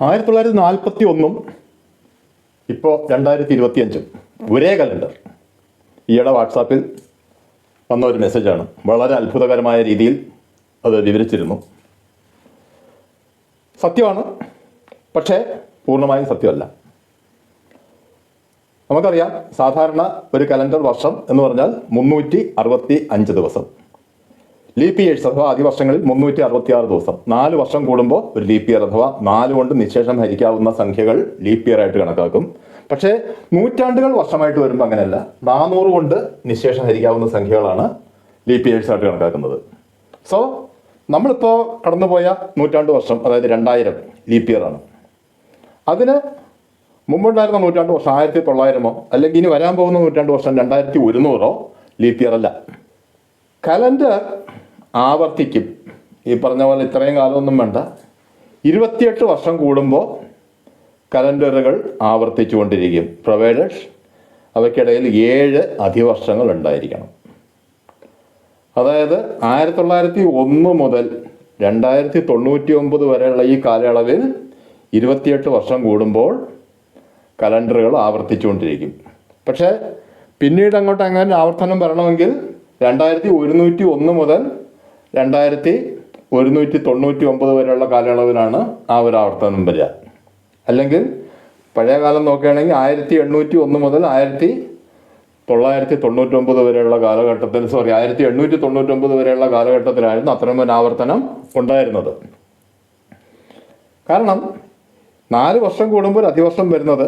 1941 ഇപ്പോൾ 2025 ഒരേ കലണ്ടർ. ഈയിടെ വാട്സാപ്പിൽ വന്ന ഒരു മെസ്സേജാണ്. വളരെ അത്ഭുതകരമായ രീതിയിൽ അത് വിവരിച്ചിരുന്നു. സത്യമാണ്, പക്ഷേ പൂർണ്ണമായും സത്യമല്ല. നമുക്കറിയാം, സാധാരണ ഒരു കലണ്ടർ വർഷം എന്ന് പറഞ്ഞാൽ 365 ദിവസം. ലീപ്പ് ഇയേഴ്സ് അഥവാ ആദ്യവർഷങ്ങളിൽ 366 ദിവസം. 4 വർഷം കൂടുമ്പോൾ ഒരു ലീപ്പ് ഇയർ അഥവാ 4 കൊണ്ട് നിശേഷം ഹരിക്കാവുന്ന സംഖ്യകൾ ലീപ്പ് ഇയർ ആയിട്ട് കണക്കാക്കും. പക്ഷേ നൂറ്റാണ്ടുകൾ വർഷമായിട്ട് വരുമ്പോൾ അങ്ങനെയല്ല. 400 കൊണ്ട് നിശേഷം ഹരിക്കാവുന്ന സംഖ്യകളാണ് ലീപ്പ് ഇയേഴ്സ് ആയിട്ട് കണക്കാക്കുന്നത്. സോ നമ്മളിപ്പോൾ കടന്നുപോയ നൂറ്റാണ്ട് വർഷം, അതായത് 2000 ലീപ്പ് ഇയർ ആണ്. അതിന് മുമ്പുണ്ടായിരുന്ന നൂറ്റാണ്ട് വർഷം 1900 അല്ലെങ്കിൽ ഇനി വരാൻ പോകുന്ന നൂറ്റാണ്ട് വർഷം 2100 ലീപ്പ് ഇയർ അല്ല. കലണ്ടർ ആവർത്തിക്കും. ഈ പറഞ്ഞ പോലെ ഇത്രയും കാലമൊന്നും വേണ്ട. 28 വർഷം കൂടുമ്പോൾ കലണ്ടറുകൾ ആവർത്തിച്ചുകൊണ്ടിരിക്കും. പ്രൊവൈഡഡ് അവയ്ക്കിടയിൽ 7 അധിവർഷങ്ങൾ ഉണ്ടായിരിക്കണം. അതായത് 1901 മുതൽ 2099 വരെയുള്ള ഈ കാലയളവിൽ 28 വർഷം കൂടുമ്പോൾ കലണ്ടറുകൾ ആവർത്തിച്ചുകൊണ്ടിരിക്കും. പക്ഷേ പിന്നീട് അങ്ങോട്ട് അങ്ങനെ ആവർത്തനം വരണമെങ്കിൽ 2101 മുതൽ 2199 വരെയുള്ള കാലയളവിലാണ് ആ ഒരു ആവർത്തനം വരിക. അല്ലെങ്കിൽ പഴയ കാലം നോക്കുകയാണെങ്കിൽ 1801 മുതൽ 1999 വരെയുള്ള കാലഘട്ടത്തിൽ 1899 വരെയുള്ള കാലഘട്ടത്തിലായിരുന്നു അത്തരമൊരു ആവർത്തനം ഉണ്ടായിരുന്നത്. കാരണം 4 വർഷം കൂടുമ്പോൾ അധിവർഷം വരുന്നത്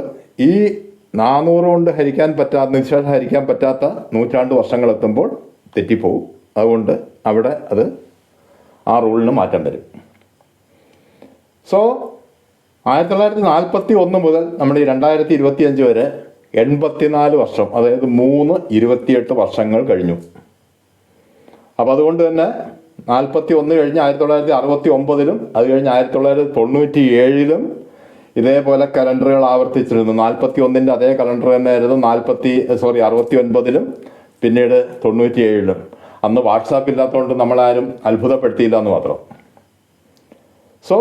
ഈ 400 കൊണ്ട് നിശേഷം ഹരിക്കാൻ പറ്റാത്ത നൂറ്റാണ്ട് വർഷങ്ങൾ എത്തുമ്പോൾ തെറ്റിപ്പോവും. അതുകൊണ്ട് അവിടെ ആ റൂളിന് മാറ്റം വരും. സോ 1941 മുതൽ നമ്മുടെ ഈ 2025 വരെ 84 വർഷം, അതായത് 28 വർഷങ്ങൾ കഴിഞ്ഞു. അപ്പോൾ അതുകൊണ്ട് തന്നെ 41 കഴിഞ്ഞ് 1969 അത് കഴിഞ്ഞ് 1997 ഇതേപോലെ കലണ്ടറുകൾ ആവർത്തിച്ചിരുന്നു. 41 അതേ കലണ്ടർ തന്നെയായിരുന്നു 69 പിന്നീട് 97 അന്ന് വാട്സാപ്പ് ഇല്ലാത്തതുകൊണ്ട് നമ്മളാരും അത്ഭുതപ്പെടുത്തിയില്ല എന്ന് മാത്രം. സോ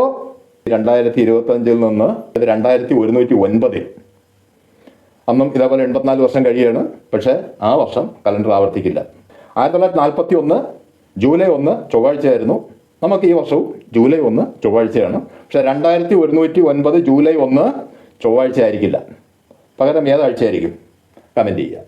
2025 നിന്ന് 2109 അന്നും ഇതേപോലെ 84 വർഷം കഴിയാണ്. പക്ഷേ ആ വർഷം കലണ്ടർ ആവർത്തിക്കില്ല. 1941 ജൂലൈ 1 ചൊവ്വാഴ്ചയായിരുന്നു. നമുക്ക് ഈ വർഷവും ജൂലൈ 1 ചൊവ്വാഴ്ചയാണ്. പക്ഷേ 2109 ജൂലൈ 1 ചൊവ്വാഴ്ച ആയിരിക്കില്ല. പകരം ഏതാഴ്ചയായിരിക്കും? കമൻറ്റ് ചെയ്യുക.